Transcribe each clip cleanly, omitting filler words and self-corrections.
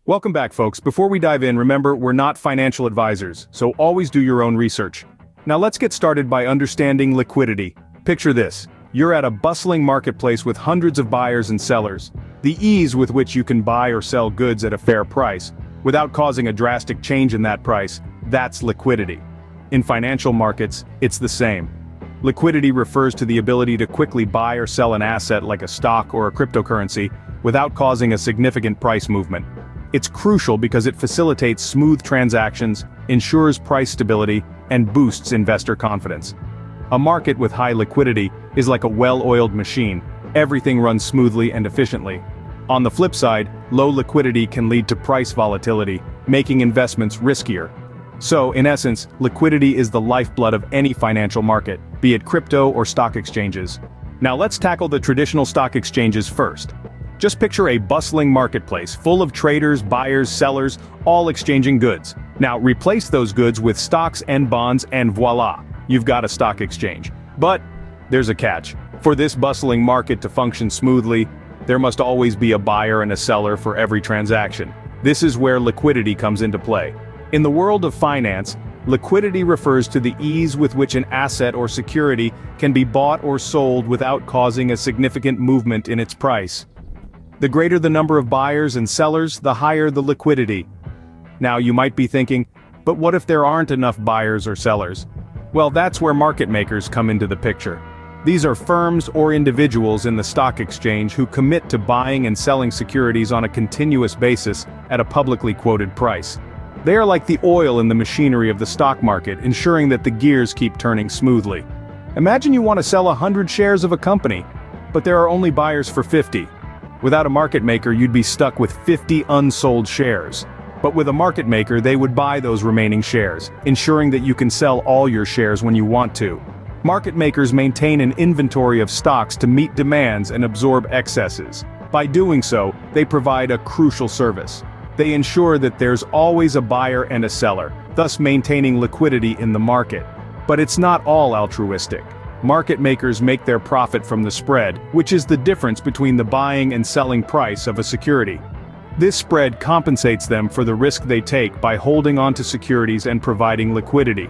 Welcome back, folks. Before we dive in, remember, we're not financial advisors, so always do your own research. Now let's get started by understanding liquidity. Picture this. You're at a bustling marketplace with hundreds of buyers and sellers. The ease with which you can buy or sell goods at a fair price, without causing a drastic change in that price, that's liquidity. In financial markets, it's the same. Liquidity refers to the ability to quickly buy or sell an asset like a stock or a cryptocurrency, without causing a significant price movement. It's crucial because it facilitates smooth transactions, ensures price stability, and boosts investor confidence. A market with high liquidity is like a well-oiled machine. Everything runs smoothly and efficiently. On the flip side, low liquidity can lead to price volatility, making investments riskier. So, in essence, liquidity is the lifeblood of any financial market, be it crypto or stock exchanges. Now let's tackle the traditional stock exchanges first. Just picture a bustling marketplace full of traders, buyers, sellers, all exchanging goods. Now replace those goods with stocks and bonds and voila, you've got a stock exchange. But there's a catch. For this bustling market to function smoothly, there must always be a buyer and a seller for every transaction. This is where liquidity comes into play. In the world of finance, liquidity refers to the ease with which an asset or security can be bought or sold without causing a significant movement in its price. The greater the number of buyers and sellers, the higher the liquidity. Now you might be thinking, but what if there aren't enough buyers or sellers? Well, that's where market makers come into the picture. These are firms or individuals in the stock exchange who commit to buying and selling securities on a continuous basis at a publicly quoted price. They are like the oil in the machinery of the stock market, ensuring that the gears keep turning smoothly. Imagine you want to sell 100 shares of a company, but there are only buyers for 50. Without a market maker, you'd be stuck with 50 unsold shares. But with a market maker, they would buy those remaining shares, ensuring that you can sell all your shares when you want to. Market makers maintain an inventory of stocks to meet demands and absorb excesses. By doing so, they provide a crucial service. They ensure that there's always a buyer and a seller, thus maintaining liquidity in the market. But it's not all altruistic. Market makers make their profit from the spread, which is the difference between the buying and selling price of a security. This spread compensates them for the risk they take by holding on to securities and providing liquidity.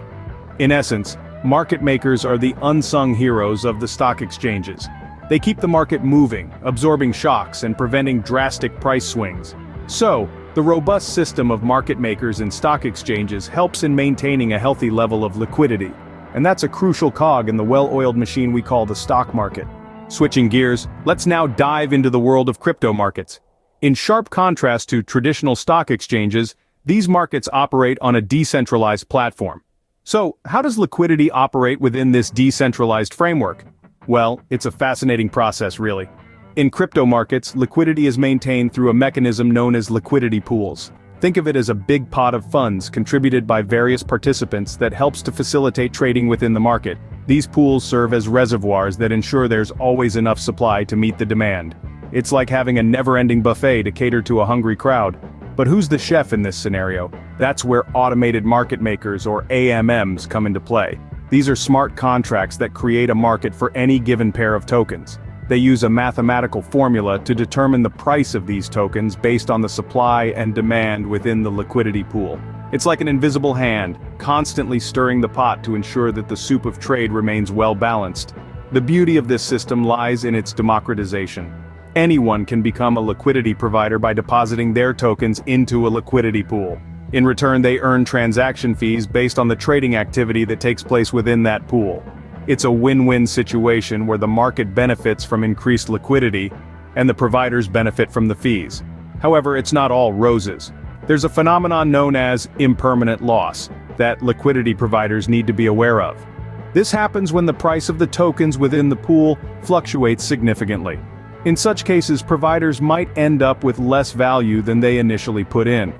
In essence, market makers are the unsung heroes of the stock exchanges. They keep the market moving, absorbing shocks and preventing drastic price swings. So, the robust system of market makers and stock exchanges helps in maintaining a healthy level of liquidity. And that's a crucial cog in the well-oiled machine we call the stock market. Switching gears, let's now dive into the world of crypto markets. In sharp contrast to traditional stock exchanges, these markets operate on a decentralized platform. So, how does liquidity operate within this decentralized framework? Well, it's a fascinating process, really. In crypto markets, liquidity is maintained through a mechanism known as liquidity pools. Think of it as a big pot of funds contributed by various participants that helps to facilitate trading within the market. These pools serve as reservoirs that ensure there's always enough supply to meet the demand. It's like having a never-ending buffet to cater to a hungry crowd. But who's the chef in this scenario? That's where automated market makers, or AMMs, come into play. These are smart contracts that create a market for any given pair of tokens. They use a mathematical formula to determine the price of these tokens based on the supply and demand within the liquidity pool. It's like an invisible hand, constantly stirring the pot to ensure that the soup of trade remains well balanced. The beauty of this system lies in its democratization. Anyone can become a liquidity provider by depositing their tokens into a liquidity pool. In return, they earn transaction fees based on the trading activity that takes place within that pool. It's a win-win situation where the market benefits from increased liquidity, and the providers benefit from the fees. However, it's not all roses. There's a phenomenon known as impermanent loss that liquidity providers need to be aware of. This happens when the price of the tokens within the pool fluctuates significantly. In such cases, providers might end up with less value than they initially put in.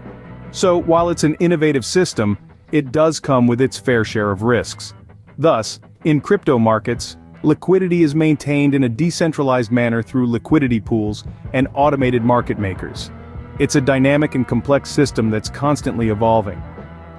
So, while it's an innovative system, it does come with its fair share of risks. Thus, in crypto markets, liquidity is maintained in a decentralized manner through liquidity pools and automated market makers. It's a dynamic and complex system that's constantly evolving.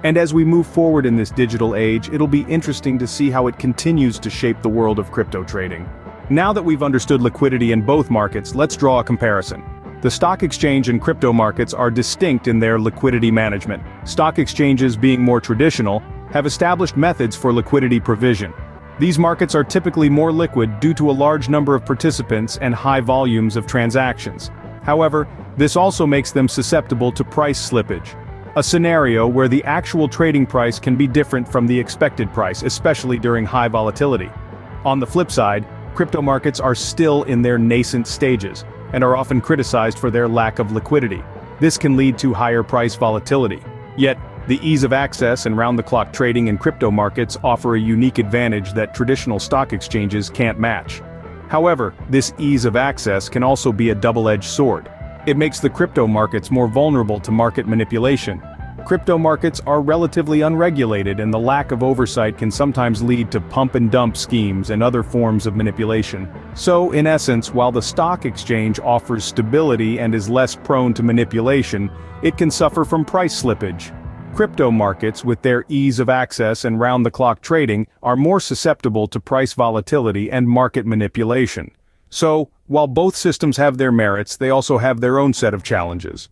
And as we move forward in this digital age, it'll be interesting to see how it continues to shape the world of crypto trading. Now that we've understood liquidity in both markets, let's draw a comparison. The stock exchange and crypto markets are distinct in their liquidity management. Stock exchanges, being more traditional, have established methods for liquidity provision. These markets are typically more liquid due to a large number of participants and high volumes of transactions. However, this also makes them susceptible to price slippage, a scenario where the actual trading price can be different from the expected price, especially during high volatility. On the flip side, crypto markets are still in their nascent stages, and are often criticized for their lack of liquidity. This can lead to higher price volatility. Yet, the ease of access and round-the-clock trading in crypto markets offer a unique advantage that traditional stock exchanges can't match. However, this ease of access can also be a double-edged sword. It makes the crypto markets more vulnerable to market manipulation. Crypto markets are relatively unregulated, and the lack of oversight can sometimes lead to pump-and-dump schemes and other forms of manipulation. So, in essence, while the stock exchange offers stability and is less prone to manipulation, it can suffer from price slippage. Crypto markets, with their ease of access and round-the-clock trading, are more susceptible to price volatility and market manipulation. So, while both systems have their merits, they also have their own set of challenges.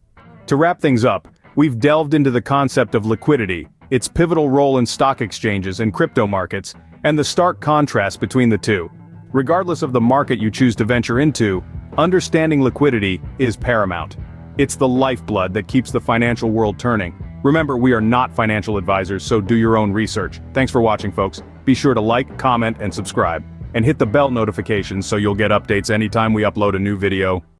To wrap things up, we've delved into the concept of liquidity, its pivotal role in stock exchanges and crypto markets, and the stark contrast between the two. Regardless of the market you choose to venture into, understanding liquidity is paramount. It's the lifeblood that keeps the financial world turning. Remember, we are not financial advisors, so do your own research. Thanks for watching, folks. Be sure to like, comment, and subscribe. And hit the bell notifications so you'll get updates anytime we upload a new video.